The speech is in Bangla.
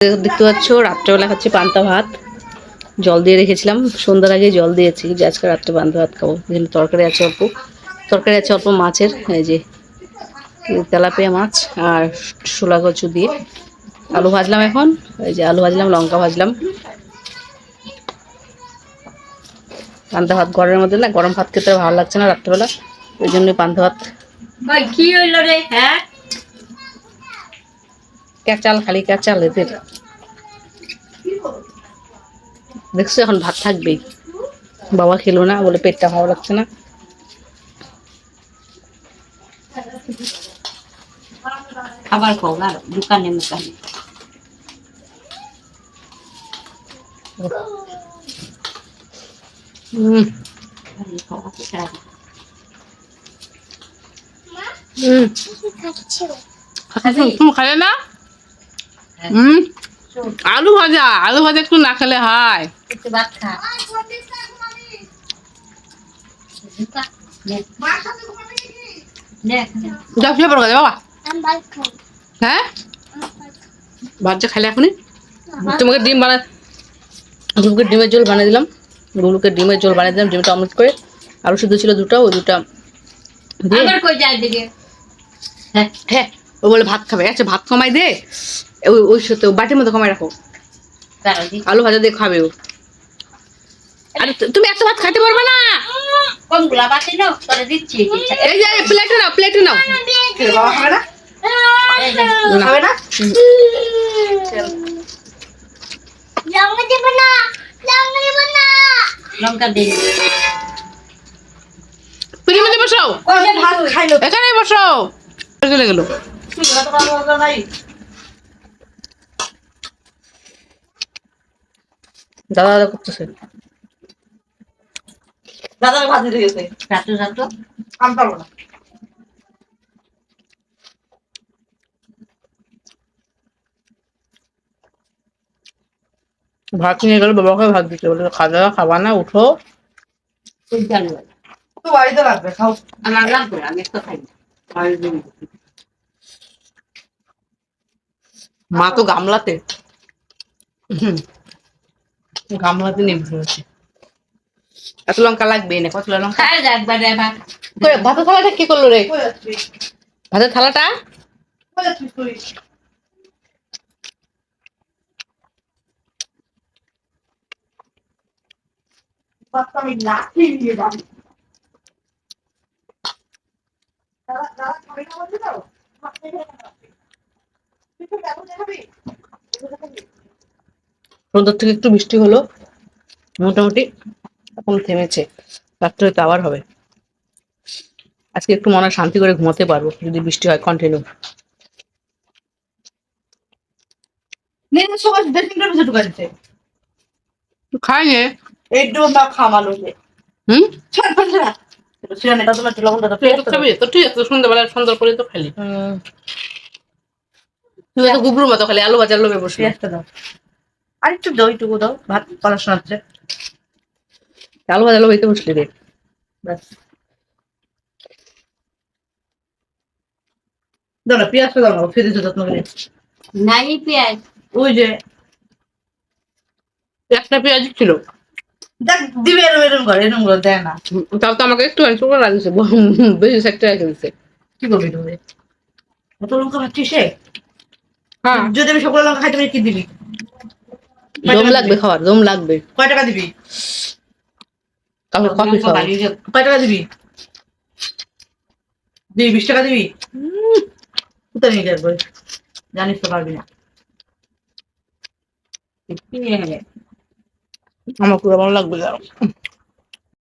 দেখতে পাচ্ছ রাত্রেবেলা খাচ্ছি পান্তা ভাত। জল দিয়ে রেখেছিলাম, সন্ধ্যার আগে জল দিয়েছি যে আজকে রাত্রে পান্তা ভাত খাবো। তরকারি আছে অল্প, তরকারি আছে অল্প মাছের, এই যে তেলাপিয়া মাছ আর শোলা কচু দিয়ে আলু ভাজলাম। এখন এই যে আলু ভাজলাম, লঙ্কা ভাজলাম। পান্তা ভাত গরমের মধ্যে না, গরম ভাত খেতে ভালো লাগছে না রাত্রেবেলা, ওই জন্য পান্তা ভাত। ভাই কি হইল রে? হ্যাঁ, ক্যাচাল, খালি ক্যাচাল এদের। দেখছো এখন ভাত থাকবেই। বাবা খেলো না, বলে পেটটা ভালো লাগছে না। খাবার খাও না দোকানে মোকানে। হুম তুমি খালে না? আলু ভাজা, আলু ভাজা একটু না খেলে হয়? একটু ভাত খা। যাও শুয়ে পড়ো বাবা। হ্যাঁ, ভাত যা খালে এখনই। তোমাকে ডিম বানা, গুলুকে ডিমের ঝোল বানিয়ে দিলাম। গুলুকে ডিমের ঝোল বানিয়ে দিলাম, ডিমটা অমলেট করে। আলু সিদ্ধ ছিল দুটো, ওই দুটা দিয়ে। আবার কই যায় দিকে? হ্যাঁ হ্যাঁ, ও বলে ভাত খাবে। আচ্ছা ভাত কমাই দে, ওই ওই সাথে বাটির মতো কমাই রাখো। আলু ভাজা দিয়ে খাবে ও। আরে তুমি এত ভাত খাইতে পারবে না। কোনগুলা বাটি নাও, তোরে দিচ্ছি। এই যে প্লেটে নাও, প্লেটে নাও। বাবা খাবে না? খাবে না? লঙ্কা দেব না, লঙ্কা দেব না। লঙ্কা দে। পিড়ি মধ্যে বসো। ওই ভাত খাইলো। এখানে বসো। চলে গেল। দাদা দাদা করতেছে। দাদা ভাত দিয়ে গেছে। রাতো রাতো আমি পারবো না। ভাত নিয়ে গেল, বাবাকে ভাত দিতে বলে খাওয়া খাবা না, উঠো। তো বাড়িতে লাগবে, খাও। আমার লাগবে, আমি তো খাই না। মা তো গামলাতে, গামলাতে নেমে ফেলেছে। এত লঙ্কা লাগবে না, কত লঙ্কা? খাই একবারে ভাত। ভাতের থালাটা কি করলো রে? ভাতের থালাটা আমি লাঠি নিয়ে যাবো। সন্ধ্যার থেকে একটু বৃষ্টি হলো, মোটামুটি এখন থেমেছে। রাত্রে হয়তো আবার হবে। আজকে একটু মনে হয় শান্তি করে ঘুমাতে পারবো যদি বৃষ্টি হয় কন্টিনিউ। সবাই দেড় ঢুকে দিচ্ছে। খাই নে। একটু না খামালো যে। হুম, সিরানিটা তোমার একটু লবণ দাও। তুই একটু খাবি তো? ঠিক আছে, সন্ধ্যাবেলা সুন্দর করে তো খালি। তুই তো গুবরুর মতো খালি আলু ভাজার লোভে বসবি। পেঁয়াজটা দাও। আর একটু দই টুকু দাও, ভাত কলা শোনাচ্ছে। আলু ভাজার লোভে তো বসলি রে। ব্যাস দাও না, পেঁয়াজটা দাও না, ফেলে দিতে যত্ন করে। নাই পেঁয়াজ, ওই যে একটা পেঁয়াজ ছিল। দেখ দিবে, এরম এরম করে, এরম করে দেয় না। তাও তো আমাকে একটু অংশ করে লাগিয়েছে, বেশি একটা রেখে দিচ্ছে। কি করবি তুমি? এত লঙ্কা খাচ্ছিস সে? হ্যাঁ, যদি আমি সকল লঙ্কা খাইতে পারি কি দিবি? দম লাগবে খাওয়ার, দম লাগবে। কয় টাকা দিবি? তাহলে কফি খাওয়া। কয় টাকা দিবি? দিবি 20 টাকা দিবি? কোথায় নিয়ে যাবো? জানিস তো পারবি না। আমার পুরো ভালো লাগবে।